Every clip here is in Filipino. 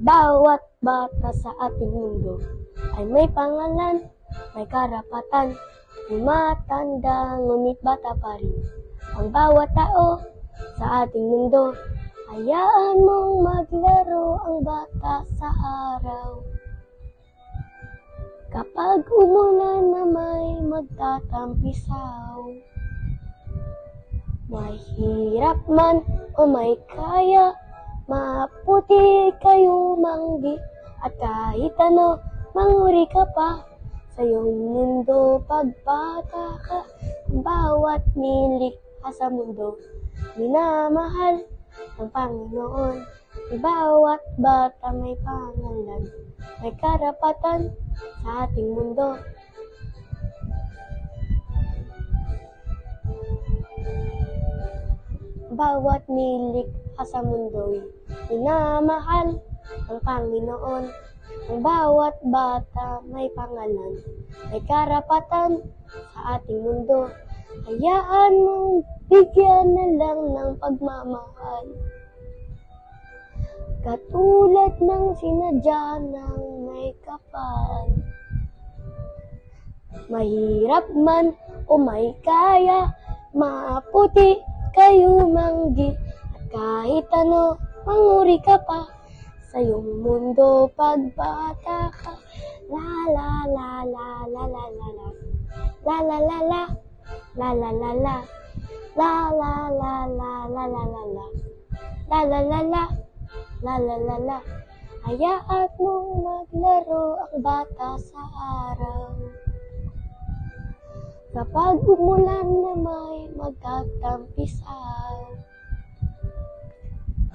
Bawat bata sa ating mundo ay may pangalan, may karapatan, tumatanda ngunit bata pa rin. Ang bawat tao sa ating mundo, hayaan mong maglaro ang bata sa araw. Kapag umulan na may magtatampisaw, mahirap man o may kaya, maputi kayo manggi, at kahit ano, manguri ka pa. Sa iyong mundo pagbata ka, bawat nilikha sa mundo, minamahal ng Panginoon. Bawat bata may pangalan, may karapatan sa ating mundo. Bawat nilikha sa mundo'y minamahal ng Panginoon. Ang bawat bata may pangalan, may karapatan sa ating mundo. Hayaan mong bigyan na lang ng pagmamahal, katulad ng sinadya ng may kapal. Mahirap man o may kaya, maputi kayo manggi, at kahit ano, manguri ka pa. Sa iyong mundo pagbata ka, la la la la la la la la, la la la la, la la la la, la la la la la la la la, la la la la, la la la la. Hayaan mong maglaro ang bata sa araw. Kapag umulan na may magtatampisaw,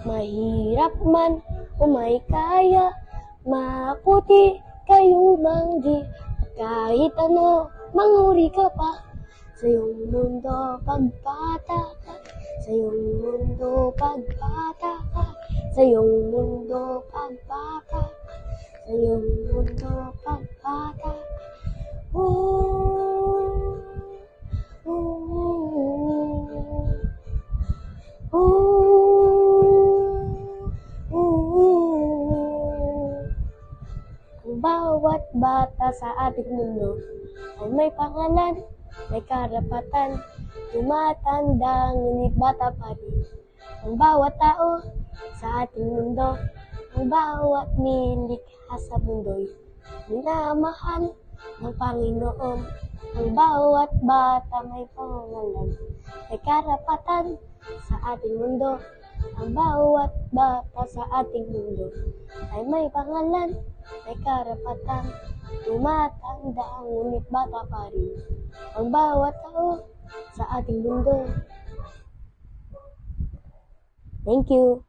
mahirap man o may kaya, maputi kayo manggi, at kahit ano, manguri ka pa. Sa iyong mundo pagbata ka, sa iyong mundo pagbata ka, sa iyong mundo pagbata ka, sa iyong mundo pagbata ka. Ang bawat bata sa ating mundo ay may pangalan, may karapatan, tumatanda ngunit bata pa rin. Ang bawat tao sa ating mundo, ang bawat nilikha sa mundo'y minamahal ng Panginoon. Ang bawat bata may pangalan, may karapatan sa ating mundo. Ang bawat bata sa ating mundo ay may pangalan, may karapatan, tumatanda ngunit bata pa rin. Ang bawat tao sa ating mundo. Thank you.